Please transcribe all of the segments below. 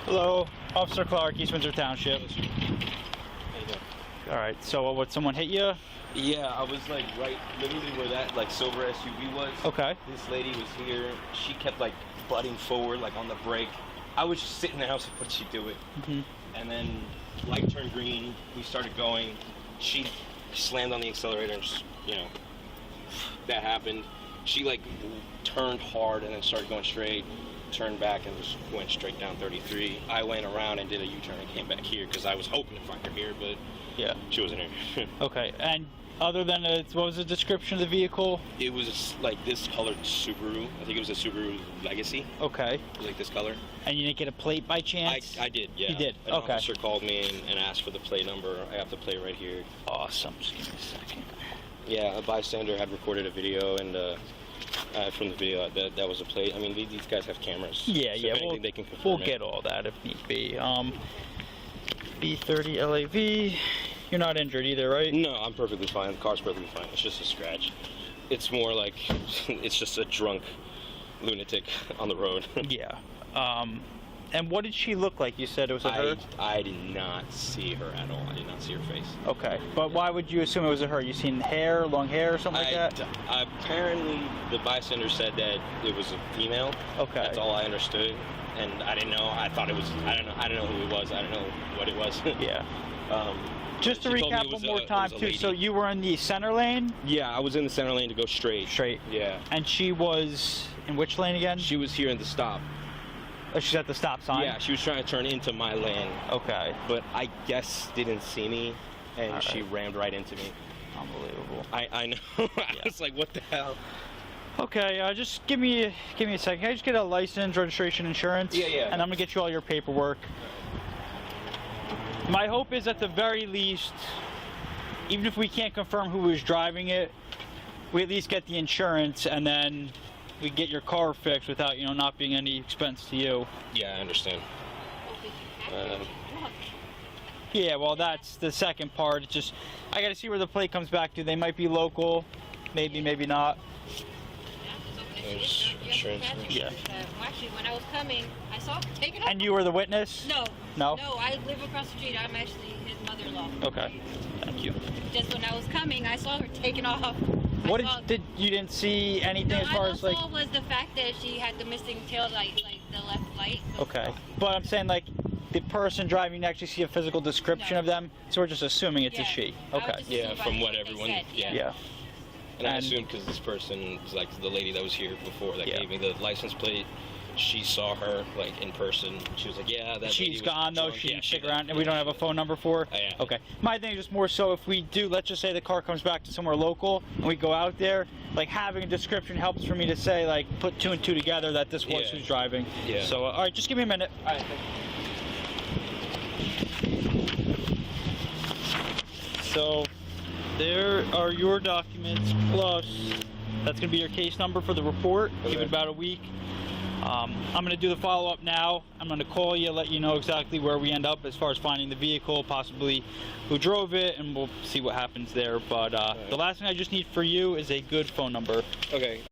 Hello, Officer Clark, East Windsor Township. How you doing? Alright, so what, someone hit you? Yeah, I was like right, literally where that like silver SUV was. Okay. This lady was here. She kept like butting forward, like on the brake. I was just sitting there. I was like, "What'd she do it?" And then light turned green. We started going. She slammed on the accelerator, and just, you know, that happened. She like turned hard and then started going straight. Turned back and just went straight down 33. I went around and did a U-turn and came back here because I was hoping to find her here, but yeah, she wasn't here. Okay, and other than what was the description of the vehicle? It was like this colored Subaru. I think it was a Subaru Legacy. Okay. It was like this color. And you didn't get a plate by chance? I did, yeah. You did? An okay. officer called me and asked for the plate number. I have the plate right here. Awesome. Just give me a second. Yeah, a bystander had recorded a video, and from the video, that was a plate. I mean, these guys have cameras. Yeah, so yeah. anything, they can confirm we'll get all that if need be. B30 LAV. You're not injured either, right? No, I'm perfectly fine. The car's perfectly fine. It's just a scratch. It's more like it's just a drunk lunatic on the road. Yeah. And what did she look like? You said it was her? I did not see her at all. I did not see her face. Okay. But why would you assume it was a her? You seen hair, long hair, or something like that? Apparently, the bystander said that it was a female. Okay. That's all I understood. And I didn't know. I thought it was, I don't know who it was. I don't know what it was. Yeah. Just to recap one more time, too. So you were in the center lane? Yeah, I was in the center lane to go straight. Straight. Yeah. And she was in which lane again? She was here in the stop. Oh, she's at the stop sign? Yeah, she was trying to turn into my lane. Okay. But I guess didn't see me, and she rammed right into me. Unbelievable. I know. I was like, what the hell? Okay, just give me a second. Can I just get a license, registration, insurance? Yeah, yeah. And I'm gonna get you all your paperwork. My hope is at the very least, even if we can't confirm who was driving it, we at least get the insurance, and then we get your car fixed without, not being any expense to you. Yeah, I understand. Yeah, well, that's the second part. It's just, I gotta see where the plate comes back to. They might be local, maybe not. There's insurance. Yeah. Actually, when I was coming, I saw him take it off. And you were the witness? No. No? No, I live across the street. I'm actually his mother-in-law. Okay. Thank you. Just when I was coming, I saw her taking off. What you didn't see anything as far as like? All I saw was the fact that she had the missing tail light, like the left light. Okay, but I'm saying like the person driving, you actually see a physical description of them, so we're just assuming it's a she. Okay. Yeah, from what everyone. Yeah. And I assumed because this person is like the lady that was here before that gave me the license plate. She saw her like in person. She was like, "Yeah, that." She's gone though. She didn't stick around, and we don't have a phone number for her. Yeah. Okay. My thing is just more so if we do, let's just say the car comes back to somewhere local, and we go out there, like having a description helps for me to say like put 2 and 2 together that this was who's driving. Yeah. So all right, just give me a minute. All right. So there are your documents plus that's going to be your case number for the report. Okay. Give it about a week. I'm going to do the follow-up now. I'm going to call you, let you know exactly where we end up as far as finding the vehicle, possibly who drove it, and we'll see what happens there. But the last thing I just need for you is a good phone number. Okay.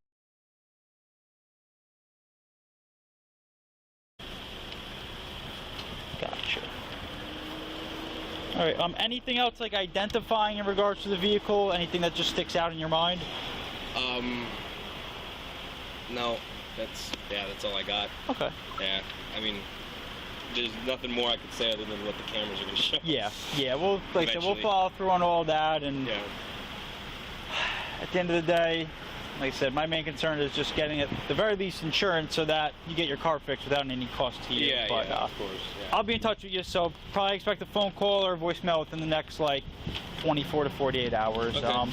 Gotcha. All right. Anything else like identifying in regards to the vehicle? Anything that just sticks out in your mind? No. That's all I got. Okay. Yeah, I mean, there's nothing more I could say other than what the cameras are going to show. Yeah, well, like I said, we'll follow through on all that, and at the end of the day, like I said, my main concern is just getting at the very least insurance so that you get your car fixed without any cost to you. Yeah, but, of course. Yeah. I'll be in touch with you, so probably expect a phone call or a voicemail within the next like 24 to 48 hours. Okay.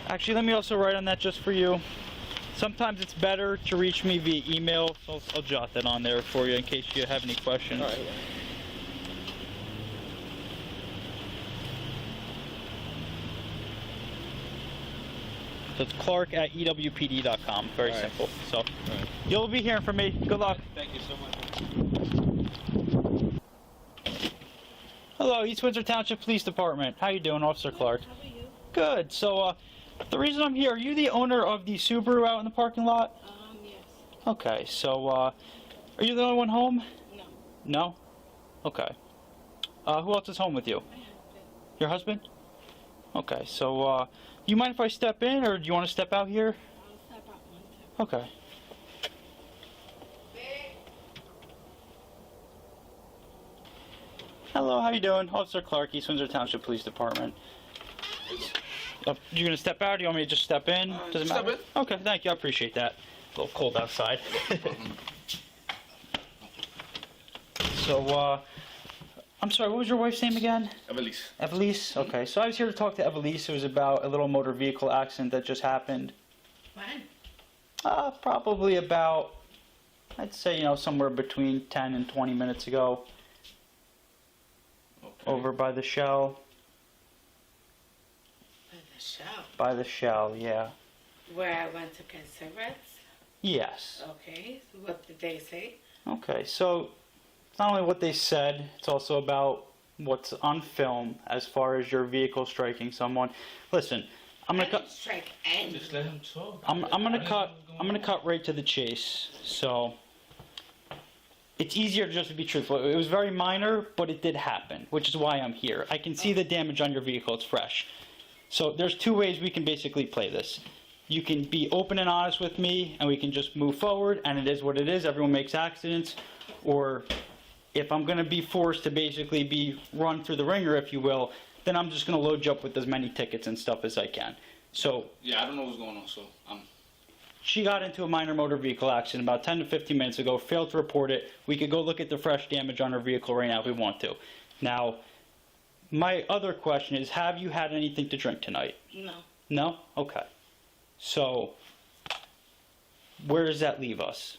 Actually, let me also write on that just for you. Sometimes it's better to reach me via email, so I'll jot that on there for you in case you have any questions. All right. So it's Clark at ewpd.com. Very simple. So you'll be hearing from me. Good luck. Thank you so much. Hello, East Windsor Township Police Department. How you doing, Officer Clark? How are you? Good. So the reason I'm here, are you the owner of the Subaru out in the parking lot? Yes. Okay, so are you the only one home? No. No? Okay. Who else is home with you? Your husband? Okay, so, you mind if I step in, or do you want to step out here? I'll step out one time. Okay. Hello, how you doing? Officer Clark, East Windsor Township Police Department. You gonna step out, or do you want me to just step in? Doesn't step matter. Okay, thank you, I appreciate that. A little cold outside. So, I'm sorry, what was your wife's name again? Evelise. Evelise? Okay, so I was here to talk to Evelise. It was about a little motor vehicle accident that just happened. When? Probably about, I'd say, somewhere between 10 and 20 minutes ago. Okay. Over by the Shell. By the shop, By the Shell, yeah. where I went to get cigarettes. Yes. Okay, so what did they say? Okay, so it's not only what they said, it's also about what's on film as far as your vehicle striking someone. Listen, I'm I gonna didn't cut. strike anyone. Just let him talk. I'm gonna cut right to the chase. So it's easier just to be truthful. It was very minor, but it did happen, which is why I'm here. I can see the damage on your vehicle. It's fresh. So there's two ways we can basically play this. You can be open and honest with me, and we can just move forward, and it is what it is. Everyone makes accidents. Or if I'm going to be forced to basically be run through the ringer, if you will, then I'm just going to load you up with as many tickets and stuff as I can. So Yeah, I don't know what's going on, so she got into a minor motor vehicle accident about 10 to 15 minutes ago, failed to report it. We could go look at the fresh damage on her vehicle right now if we want to. Now, my other question is, have you had anything to drink tonight? No. No? Okay. So, where does that leave us?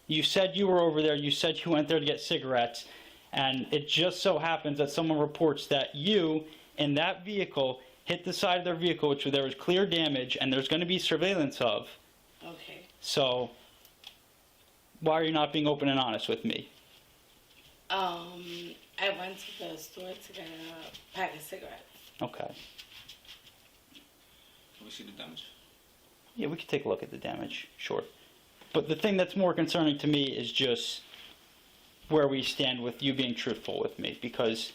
You said you were over there, you said you went there to get cigarettes, and it just so happens that someone reports that you, in that vehicle, hit the side of their vehicle, which there was clear damage, and there's going to be surveillance of. Okay. So, why are you not being open and honest with me? I went to the store to get a pack of cigarettes. Okay. can we see the damage? Yeah, we could take a look at the damage, sure. But the thing that's more concerning to me is just where we stand with you being truthful with me. Because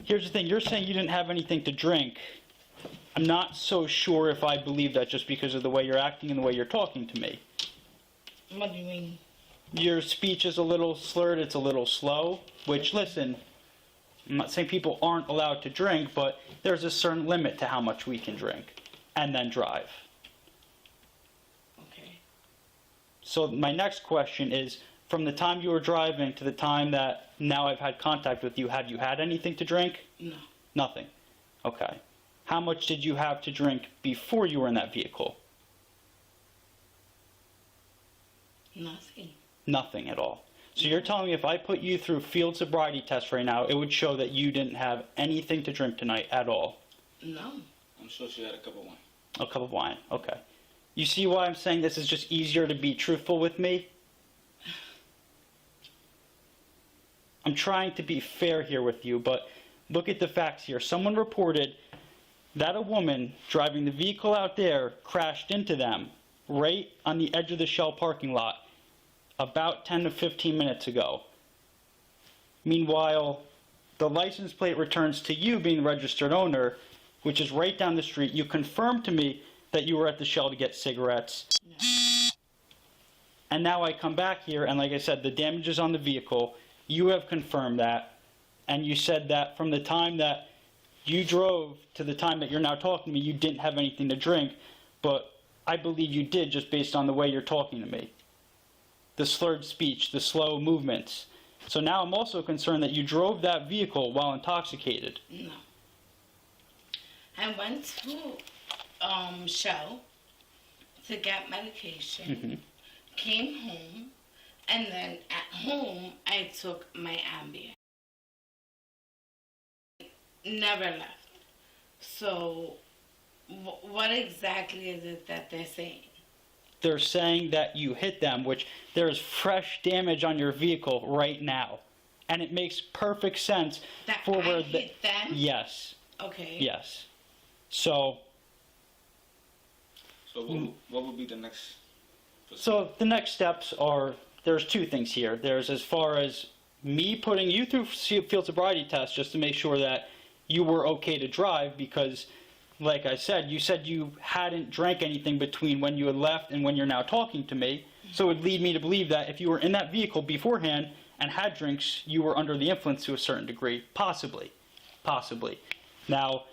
here's the thing, you're saying you didn't have anything to drink. I'm not so sure if I believe that just because of the way you're acting and the way you're talking to me. What do you mean? Your speech is a little slurred, it's a little slow, which, listen, I'm not saying people aren't allowed to drink, but there's a certain limit to how much we can drink and then drive. Okay. So my next question is, from the time you were driving to the time that now I've had contact with you, have you had anything to drink? No. Nothing. Okay. How much did you have to drink before you were in that vehicle? Nothing. Nothing at all. So you're telling me if I put you through field sobriety test right now, it would show that you didn't have anything to drink tonight at all? No. I'm sure she had a cup of wine. A cup of wine. Okay. You see why I'm saying this is just easier to be truthful with me? I'm trying to be fair here with you, but look at the facts here. Someone reported that a woman driving the vehicle out there crashed into them right on the edge of the Shell parking lot about 10 to 15 minutes ago. Meanwhile, the license plate returns to you being the registered owner, which is right down the street. You confirmed to me that you were at the Shell to get cigarettes. No. And now I come back here, and like I said, the damage is on the vehicle. You have confirmed that, and you said that from the time that you drove to the time that you're now talking to me, you didn't have anything to drink, but I believe you did just based on the way you're talking to me. The slurred speech, the slow movements. So now I'm also concerned that you drove that vehicle while intoxicated. No. I went to Shell to get medication, came home, and then at home I took my Ambien. Never left. So what exactly is it that they're saying? They're saying that you hit them, which there's fresh damage on your vehicle right now. And it makes perfect sense That for I where hit them? Yes. Okay. Yes. So what would be the next? the next steps are, there's two things here. There's as far as me putting you through field sobriety test just to make sure that you were okay to drive, because like I said, you said you hadn't drank anything between when you had left and when you're now talking to me. So it would lead me to believe that if you were in that vehicle beforehand and had drinks, you were under the influence to a certain degree. Possibly. Possibly. Now,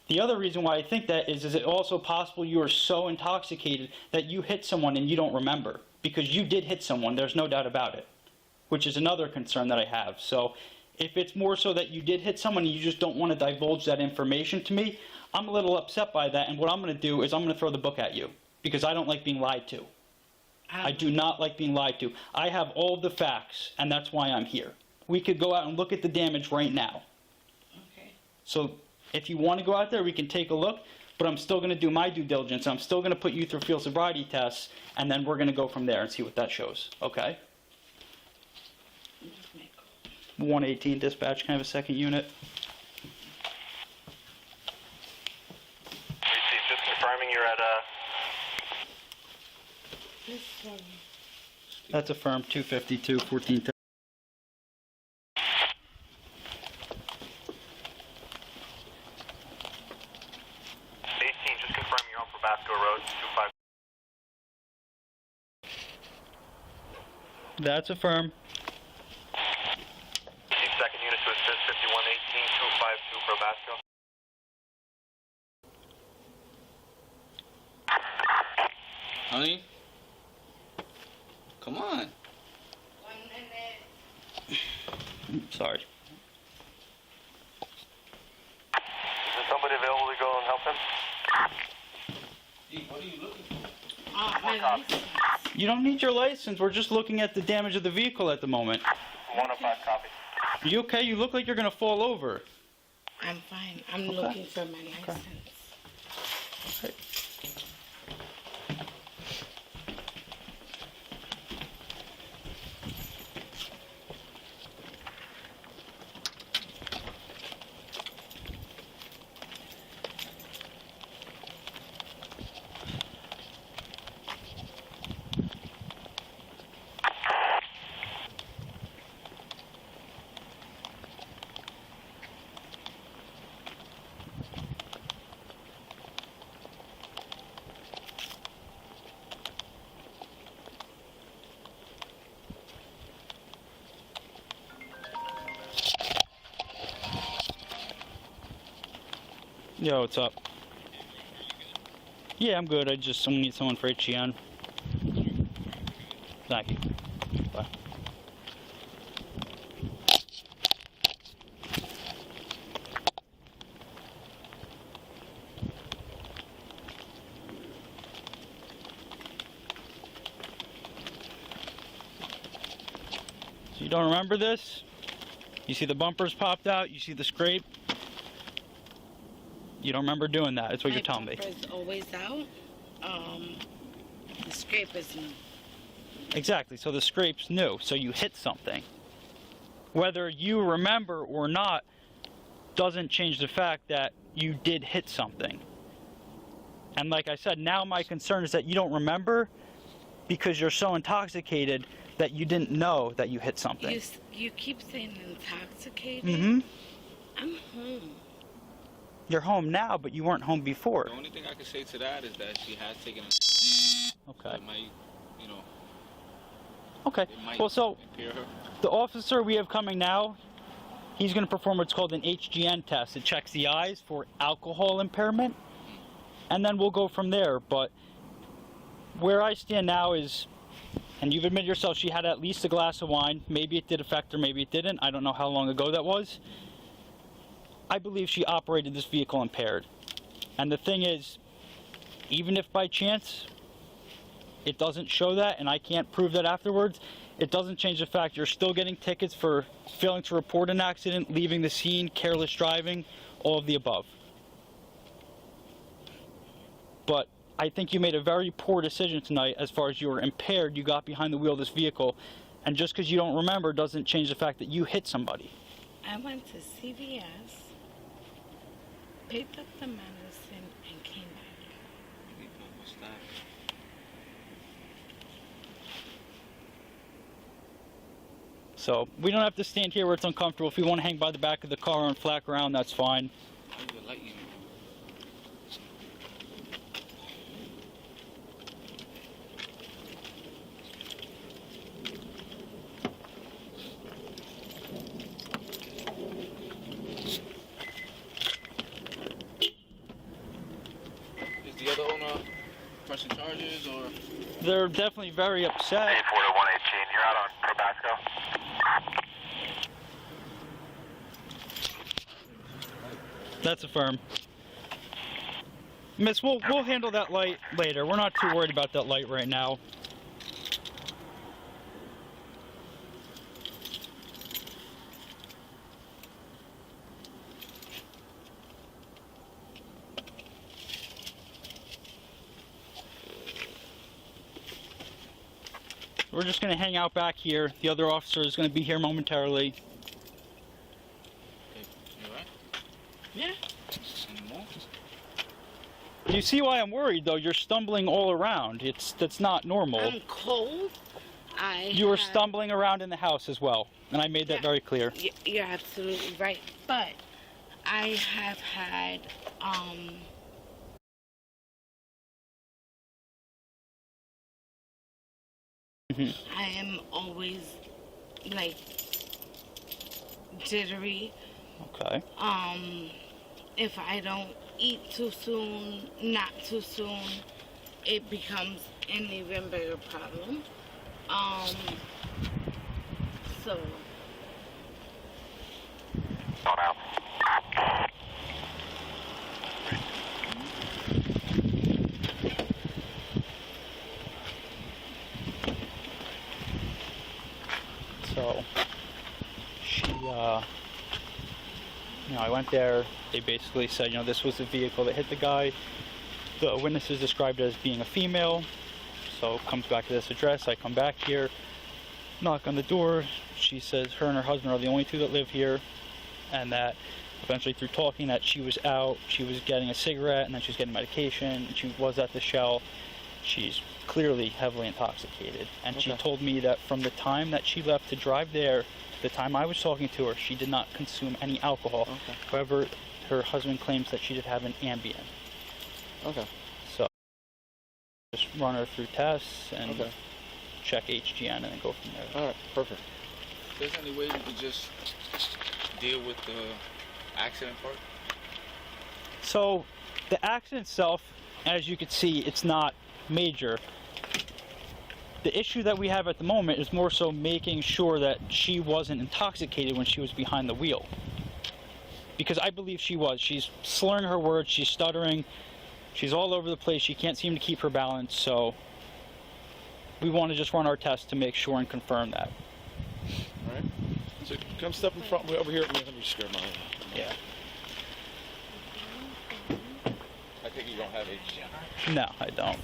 the other reason why I think that is it also possible you are so intoxicated that you hit someone and you don't remember? Because you did hit someone, there's no doubt about it. Which is another concern that I have. So if it's more so that you did hit someone and you just don't want to divulge that information to me, I'm a little upset by that, and what I'm going to do is I'm going to throw the book at you, because I don't like being lied to. I do not like being lied to. I have all the facts, and that's why I'm here. We could go out and look at the damage right now. Okay. So if you want to go out there, we can take a look, but I'm still going to do my due diligence. I'm still going to put you through field sobriety tests, and then we're going to go from there and see what that shows. Okay? 118 dispatch, can I have a second unit? Receive, just confirming you're at That's affirmed, 252, 14. 18, just confirming you're on Probasco Road, 25. That's affirmed. Receive second unit to assist 5118, 252 Probasco. Honey? Come on. 1 minute. Sorry. Is there somebody available to go and help him? Hey, what are you looking for? My license. You don't need your license. We're just looking at the damage of the vehicle at the moment. 105 copy. Are you okay? You look like you're going to fall over. I'm fine. I'm looking for my license. Yo, what's up? Yeah, I'm good. I just need someone for HCN. Thank you. Bye. So you don't remember this? You see the bumpers popped out? You see the scrape? You don't remember doing that. That's what you're telling me. My bumper's always out. The scrape is new. Exactly. So the scrape's new. So you hit something. Whether you remember or not doesn't change the fact that you did hit something. And like I said, now my concern is that you don't remember because you're so intoxicated that you didn't know that you hit something. You keep saying intoxicated. Mm-hmm. I'm home. You're home now, but you weren't home before. The only thing I can say to that is that she has taken a... Okay. It might, you know... Okay. It might Well, so impair her. the officer we have coming now, he's going to perform what's called an HGN test. It checks the eyes for alcohol impairment, and then we'll go from there. But where I stand now is, and you've admitted yourself, she had at least a glass of wine. Maybe it did affect her, maybe it didn't. I don't know how long ago that was. I believe she operated this vehicle impaired. And the thing is, even if by chance it doesn't show that, and I can't prove that afterwards, it doesn't change the fact you're still getting tickets for failing to report an accident, leaving the scene, careless driving, all of the above. But I think you made a very poor decision tonight as far as you were impaired, you got behind the wheel of this vehicle, and just because you don't remember doesn't change the fact that you hit somebody. I went to CVS, picked up the medicine, and came back. What's that? So we don't have to stand here where it's uncomfortable. If you want to hang by the back of the car and flack around, that's fine. Maybe a light unit. Is the other owner pressing charges or? They're definitely very upset. 8 4 to 118, you're out on Probasco. That's a firm. Miss, we'll handle that light later. We're not too worried about that light right now. We're just going to hang out back here. The other officer is going to be here momentarily. Okay, you alright? Yeah. Any more? You see why I'm worried, though? You're stumbling all around. That's not normal. I'm cold. You were stumbling around in the house as well, and I made that very clear. You're absolutely right. But I have had I am always like jittery. Okay. If I don't eat too soon, not too soon, it becomes an even bigger problem. So On out. So she, I went there. They basically said, this was the vehicle that hit the guy. The witnesses described it as being a female. So it comes back to this address. I come back here, knock on the door. She says her and her husband are the only two that live here, and that eventually through talking that she was out, she was getting a cigarette, and then she was getting medication, and she was at the Shell. She's clearly heavily intoxicated, and she told me that from the time that she left to drive there, the time I was talking to her, she did not consume any alcohol. However, her husband claims that she did have an Ambien. Okay. So just run her through tests and check HGN and then go from there. All right. Perfect. Is there any way we could just deal with the accident part? So the accident itself, as you can see, it's not major. The issue that we have at the moment is more so making sure that she wasn't intoxicated when she was behind the wheel. Because I believe she was. She's slurring her words, she's stuttering, she's all over the place, she can't seem to keep her balance, so we want to just run our test to make sure and confirm that. All right. So come step in front over here. Let me just grab mine. Yeah. I think you don't have HGN. No, I don't.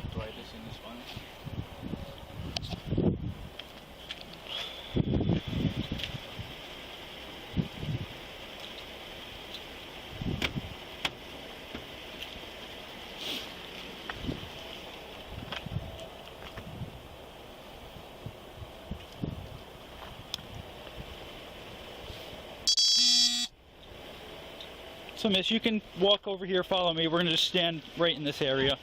Arthritis in the spine? So miss, you can walk over here, follow me. We're going to just stand right in this area.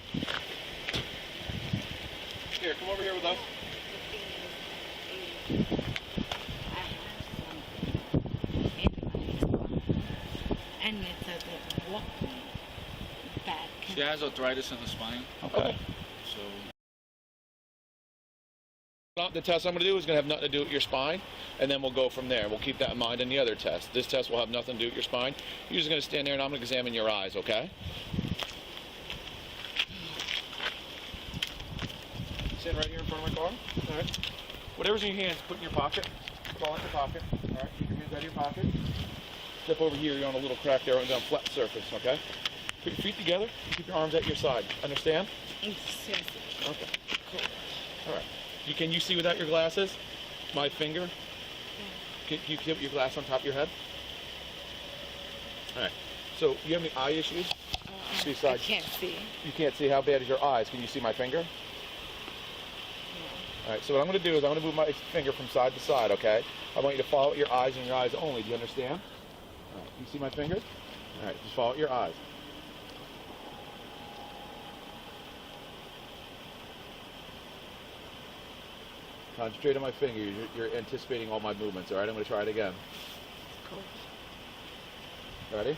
Here, come over here with us. and it doesn't walk back. She has arthritis in her spine, Okay. so The test I'm going to do is going to have nothing to do with your spine, and then we'll go from there. We'll keep that in mind in the other test. This test will have nothing to do with your spine. You're just going to stand there, and I'm going to examine your eyes, okay? Stand right here in front of my car. All right. Whatever's in your hands, put in your pocket. Put all in your pocket. All right. Keep your hands out of your pocket. Step over here. You're on a little crack there on a flat surface, okay? Put your feet together. Keep your arms at your side. Understand? Yes. Okay. Cool. All right. Can you see without your glasses? My finger? Can you keep your glass on top of your head? All right. So, you have any eye issues? I Besides, can't see. you can't see. How bad is your eyes? Can you see my finger? All right, so what I'm going to do is I'm going to move my finger from side to side, okay? I want you to follow your eyes and your eyes only. Do you understand? All right, you see my finger? All right, just follow your eyes. Concentrate on my finger. You're anticipating all my movements, all right? I'm going to try it again. Cool. Ready?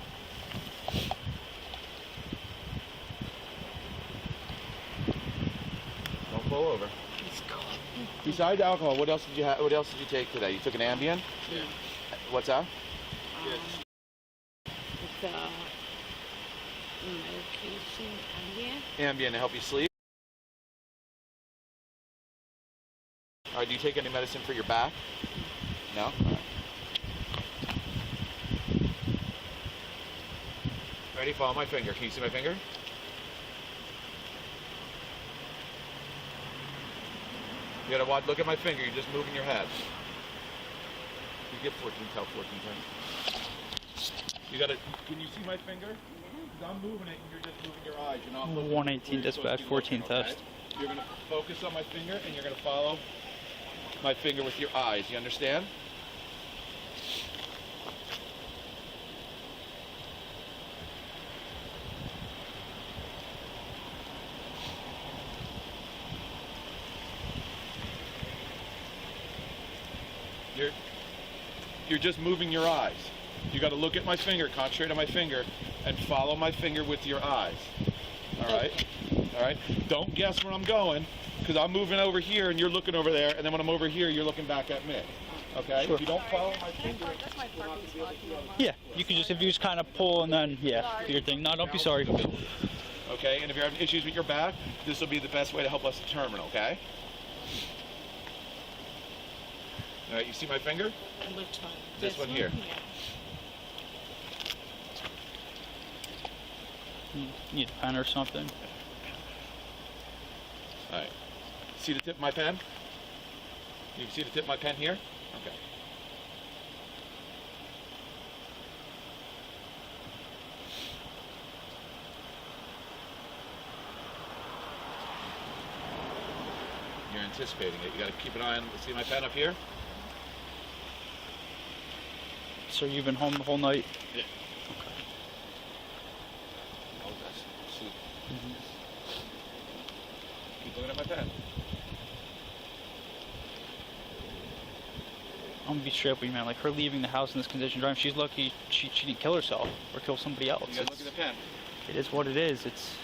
Don't fall over. It's cold. Besides alcohol, what else did you have? What else did you take today? You took an Ambien? Yeah. What's that? It's a medication. Ambien to help you sleep. All right, do you take any medicine for your back? No? All right. Ready? Follow my finger. Can you see my finger? You gotta watch, look at my finger. You're just moving your head. You get 14 times. You gotta, can you see my finger? I'm moving it and you're just moving your eyes. You're not looking. 118 dispatch, 14 test. You're gonna focus on my finger and you're gonna follow my finger with your eyes. You understand? You're just moving your eyes. You got to look at my finger, concentrate on my finger, and follow my finger with your eyes. All right? All right? Don't guess where I'm going, because I'm moving over here and you're looking over there, and then when I'm over here, you're looking back at me. Okay? Sure. If you don't follow my finger, Yeah, you can just, if you just kind of pull and then, yeah, do your thing. No, don't be sorry. okay? And if you're having issues with your back, this will be the best way to help us determine, okay? All right, you see my finger? Which one? This one here. Yeah. You need a pen or something? All right. See the tip of my pen? You can see the tip of my pen here? Okay. You're anticipating it. You got to keep an eye on, see my pen up here? So you've been home the whole night? Yeah. Oh, that's sleep. Keep looking at my pen. I'm gonna be straight up with you, man. Like, her leaving the house in this condition, driving, she's lucky she didn't kill herself or kill somebody else. You got to look at the pen. It is what it is. It's,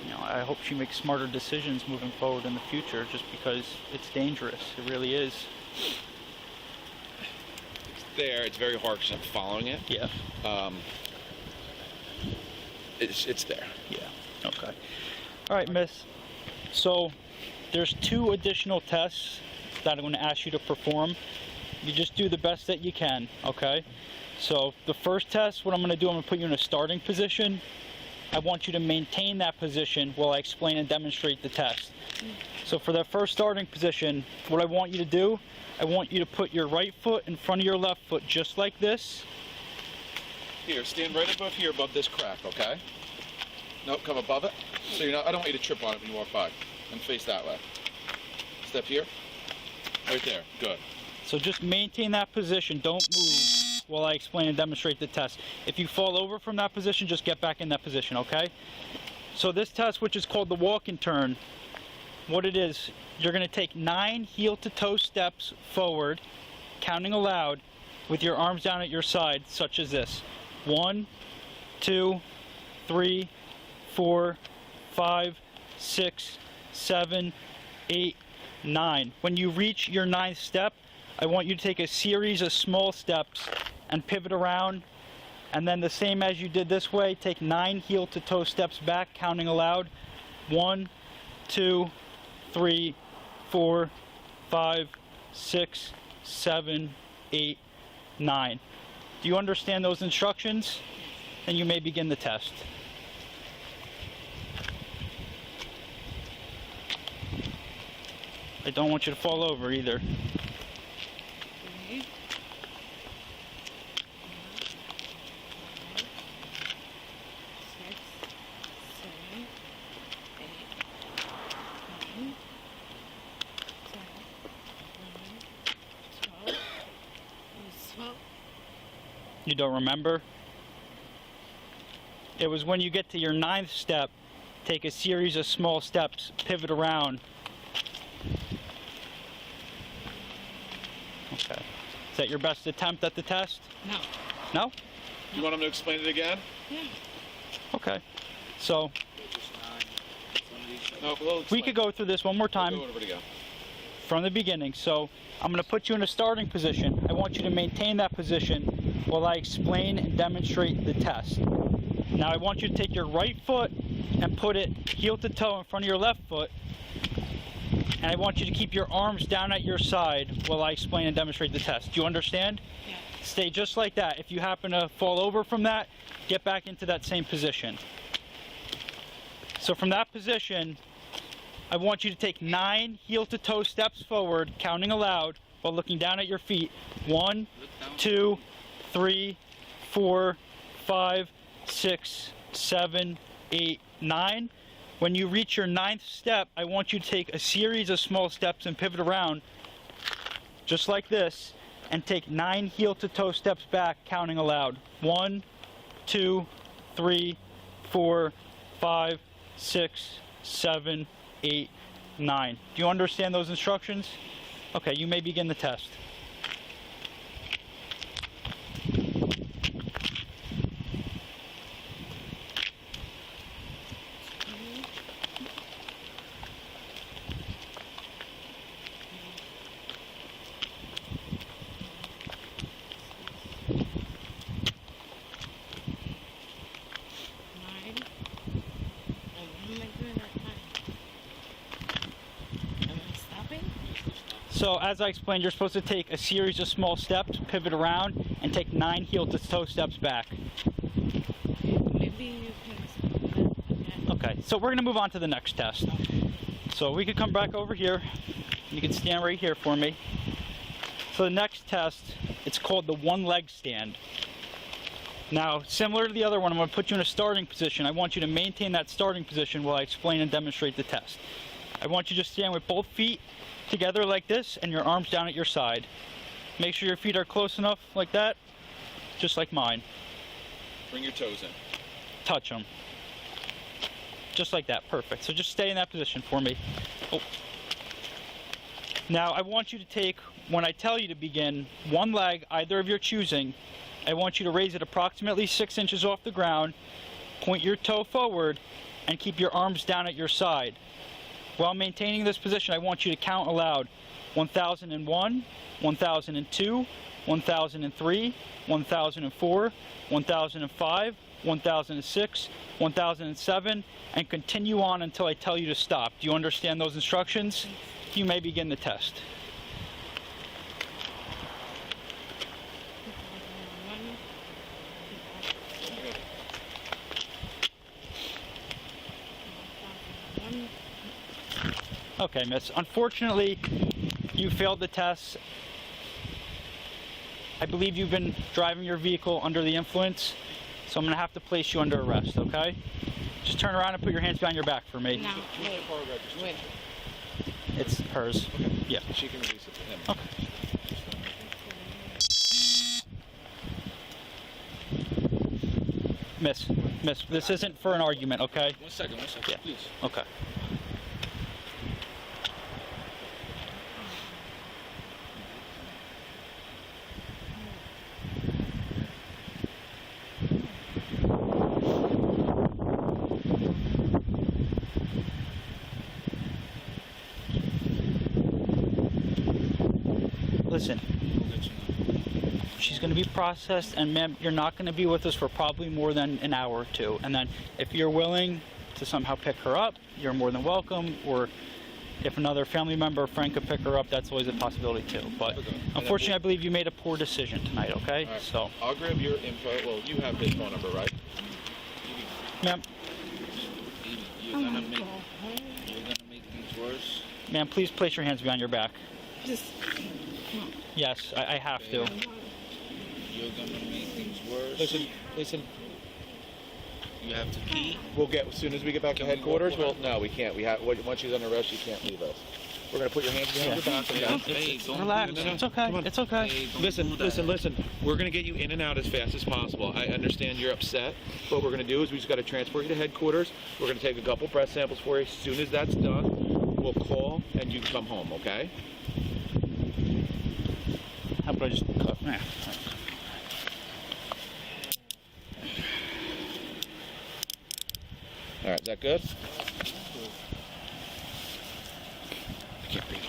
you know, I hope she makes smarter decisions moving forward in the future, just because it's dangerous. It really is. There, it's very hard because I'm following it. Yeah. It's there. Yeah. Okay. All right, miss. So there's 2 additional tests that I'm going to ask you to perform. You just do the best that you can, okay? So the first test, what I'm going to do, I'm going to put you in a starting position. I want you to maintain that position while I explain and demonstrate the test. So for that first starting position, what I want you to do, I want you to put your right foot in front of your left foot just like this. Here, stand right above here, above this crack, okay? Nope, come above it. So you're not, I don't want you to trip on it when you walk by. And face that way. Step here. Right there. Good. So just maintain that position. Don't move while I explain and demonstrate the test. If you fall over from that position, just get back in that position, okay? So this test, which is called the walk and turn, what it is, you're going to take 9 heel-to-toe steps forward, counting aloud, with your arms down at your side, such as this. 1, 2, 3, 4, 5, 6, 7, 8, 9. When you reach your 9th step, I want you to take a series of small steps and pivot around, and then the same as you did this way, take 9 heel-to-toe steps back, counting aloud. 1, 2, 3, 4, 5, 6, 7, 8, 9. Do you understand those instructions? Then you may begin the test. I don't want you to fall over either. Okay. 6, You don't remember? It was when you get to your 9th step, take a series of small steps, pivot around. Okay. Is that your best attempt at the test? No. No? You want him to explain it again? Yeah. Okay. So, No, well, we could go through this one more time. Go over it again. From the beginning. So I'm going to put you in a starting position. I want you to maintain that position while I explain and demonstrate the test. Now I want you to take your right foot and put it heel to toe in front of your left foot. And I want you to keep your arms down at your side while I explain and demonstrate the test. Do you understand? Yeah. Stay just like that. If you happen to fall over from that, get back into that same position. So from that position, I want you to take 9 heel-to-toe steps forward, counting aloud, while looking down at your feet. 1, 2, 3, 4, 5, 6, 7, 8, 9. When you reach your 9th step, I want you to take a series of small steps and pivot around, just like this, and take 9 heel-to-toe steps back, counting aloud. 1, 2, 3, 4, 5, 6, 7, 8, 9. Do you understand those instructions? Okay, you may begin the test. So as I explained, you're supposed to take a series of small steps, pivot around, and take 9 heel-to-toe steps back. Maybe you can stop that again. Okay, so we're going to move on to the next test. So we could come back over here. You can stand right here for me. So the next test, it's called the one-leg stand. Now, similar to the other one, I'm going to put you in a starting position. I want you to maintain that starting position while I explain and demonstrate the test. I want you to stand with both feet together like this and your arms down at your side. Make sure your feet are close enough like that, just like mine. Bring your toes in. Touch them. Just like that, perfect. So just stay in that position for me. Oh. Now I want you to take, when I tell you to begin, one leg, either of your choosing. I want you to raise it approximately 6 inches off the ground, point your toe forward, and keep your arms down at your side. While maintaining this position, I want you to count aloud. 1001, 1002, 1003, 1004, 1005, 1006, 1007, and continue on until I tell you to stop. Do you understand those instructions? You may begin the test. Okay, miss. Unfortunately, you failed the test. I believe you've been driving your vehicle under the influence, so I'm going to have to place you under arrest, okay? Just turn around and put your hands behind your back for me. No, wait. It's hers. Okay. Yeah. She can release it to him. Okay. Miss, this isn't for an argument, okay? One second, Yeah. please. Okay. Listen, she's going to be processed, and ma'am, you're not going to be with us for probably more than an hour or two. And then if you're willing to somehow pick her up, you're more than welcome. Or if another family member or friend could pick her up, that's always a possibility too. But Okay. unfortunately, I believe you made a poor decision tonight, okay? All right. So, I'll grab your info. Well, you have his phone number, right? ma'am, You're gonna make things worse. ma'am, please place your hands behind your back. Just Yes, I have to. You're gonna make things worse. Listen. You have to pee. We'll get, as soon as we get back to Can we headquarters, walk no, we can't. We have, once she's under arrest, she can't leave us. We're gonna put your hands behind your back. Okay? Hey, don't Relax. do that. It's okay. Come on. It's okay. Hey, don't Listen, do that. listen. We're gonna get you in and out as fast as possible. I understand you're upset. What we're gonna do is we just gotta transport you to headquarters. We're gonna take a couple breath samples for you. As soon as that's done, we'll call and you can come home. Okay? How about I just cut? Yeah. All right. Is that good? I can't breathe.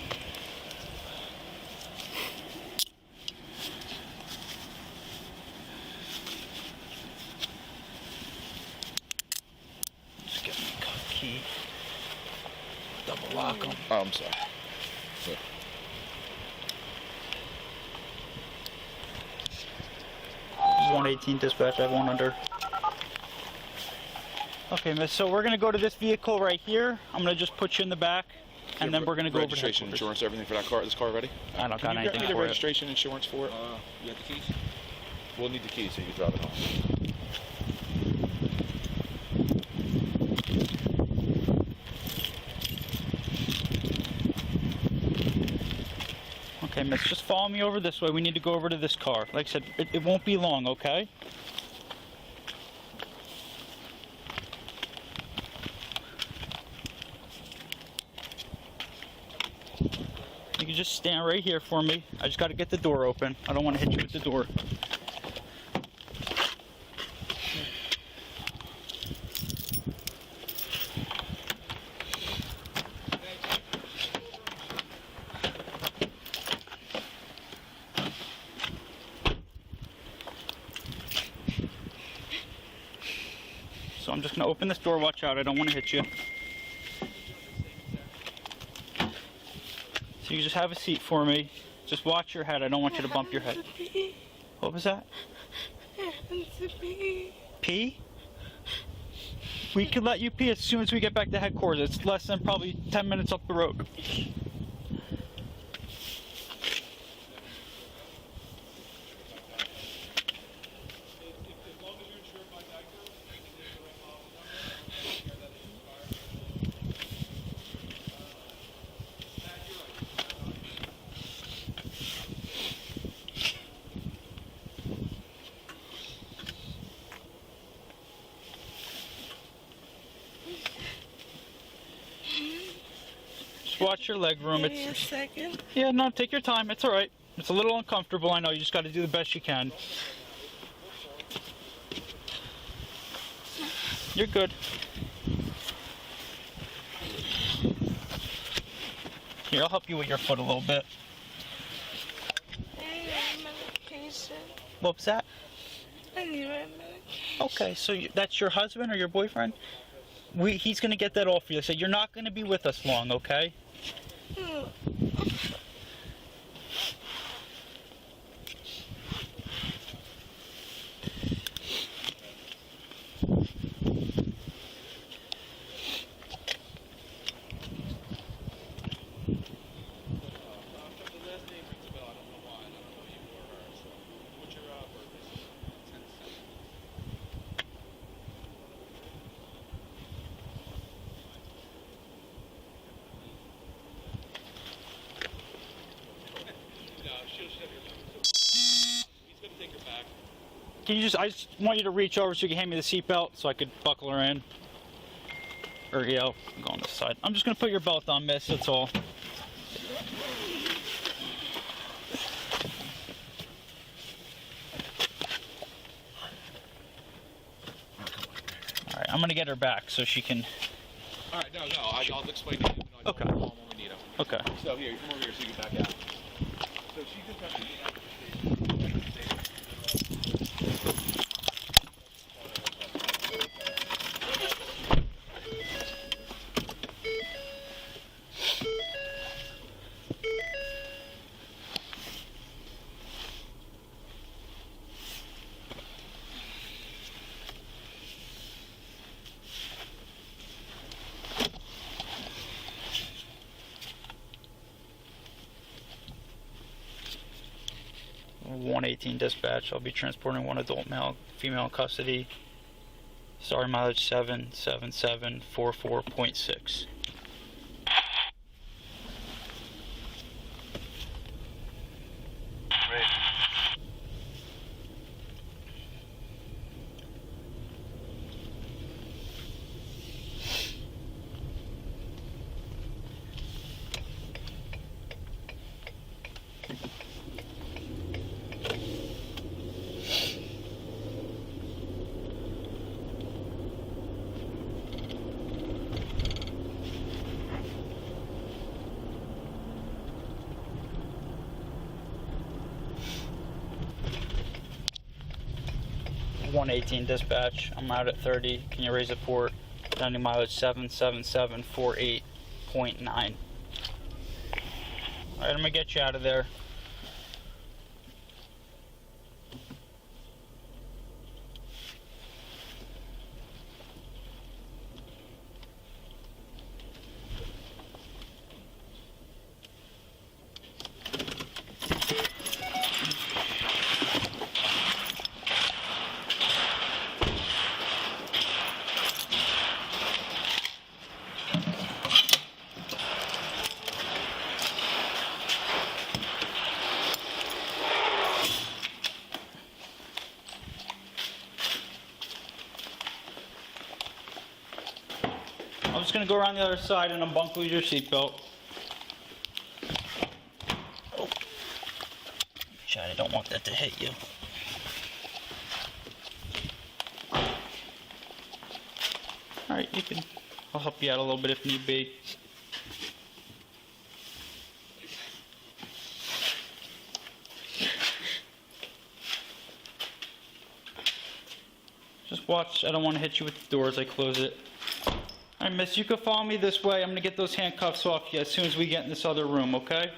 Just get my key. Double lock them. Oh, I'm sorry. Here. 118 dispatch, I have one under. Okay, miss, so we're gonna go to this vehicle right here. I'm gonna just put you in the back, and then we're gonna go over to registration, headquarters. insurance, everything for that car. This car ready? I don't got Can you get anything me the for it. registration, insurance for it? You got the keys? We'll need the keys so you can drive it home. Okay, miss, just follow me over this way. We need to go over to this car. Like I said, it won't be long, okay? You can just stand right here for me. I just got to get the door open. I don't want to hit you with the door. So I'm just going to open this door. Watch out. I don't want to hit you. So you just have a seat for me. Just watch your head. I don't want you to bump your head. What was that? Pee? We can let you pee as soon as we get back to headquarters. It's less than probably 10 minutes up the road. Just watch your leg room. Give me a second. Yeah, no, take your time. It's all right. It's a little uncomfortable. I know. You just got to do the best you can. You're good. Here, I'll help you with your foot a little bit. I need medication. What was that? I need medication. Okay, so that's your husband or your boyfriend? He's going to get that all for you. So you're not going to be with us long, okay? Can you I just want you to reach over so you can hand me the seatbelt so I could buckle her in. Or, yeah, I'll go on this side. I'm just going to put your belt on, miss, that's all. Alright, I'm going to get her back so she can... All right, no, I'll explain to you. No, Okay. When we need them. Okay. So here, you come over here so you can back out. So she just has to be out. Number 118 dispatch. I'll be transporting one adult male, female in custody. Sorry, mileage 77744.6. 5118 dispatch. I'm out at 30. Can you raise a port? Landing mileage 77748.9. Alright, I'm gonna get you out of there. I'm just gonna go around the other side and unbuckle your seatbelt. Oh, Chad, I don't want that to hit you. All right, you can. I'll help you out a little bit if need be. Just watch. I don't want to hit you with the door as I close it. All right, miss, you can follow me this way. I'm going to get those handcuffs off you as soon as we get in this other room, okay?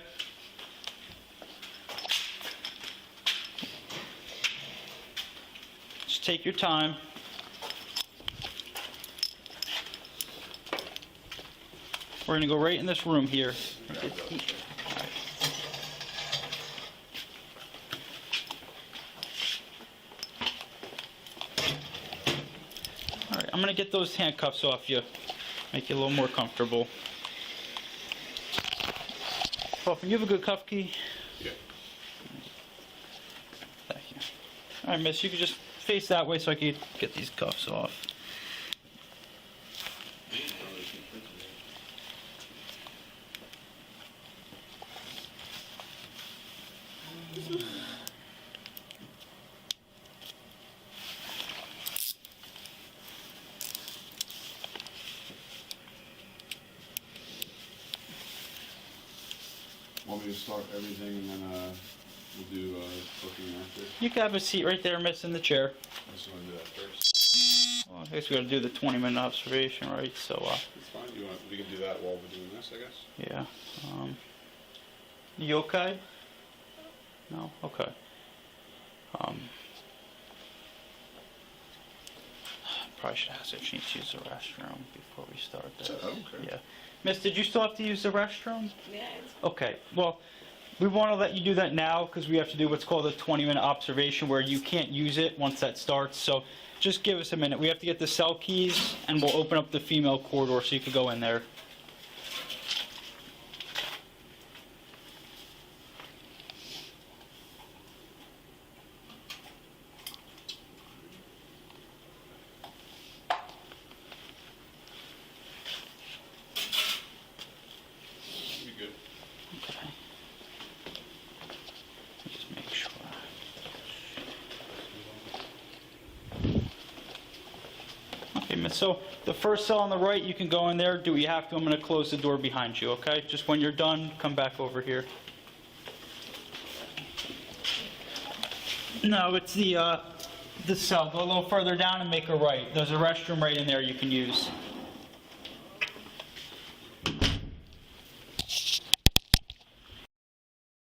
Just take your time. We're going to go right in this room here. All right, I'm going to get those handcuffs off you. Make you a little more comfortable. Puffin, you have a good cuff key? Yeah. Thank you. All right, miss, you can just face that way so I can get these cuffs off. Want me to start everything and then we'll do booking after? You can have a seat right there, miss, in the chair. I just want to do that first. Well, I guess we got to do the 20-minute observation, right? So, It's fine. We can do that while we're doing this, I guess. yeah. You okay? No? Okay. Probably should ask if she needs to use the restroom before we start this. I don't care. Yeah. Miss, did you still have to use the restroom? Yes. Okay, well, we want to let you do that now because we have to do what's called a 20-minute observation where you can't use it once that starts. So just give us a minute. We have to get the cell keys and we'll open up the female corridor so you can go in there. Be good. Okay. Just make sure. Okay, miss. So the first cell on the right, you can go in there. Do what you have to. I'm going to close the door behind you, okay? Just when you're done, come back over here. No, it's the cell. Go a little further down and make a right. There's a restroom right in there you can use.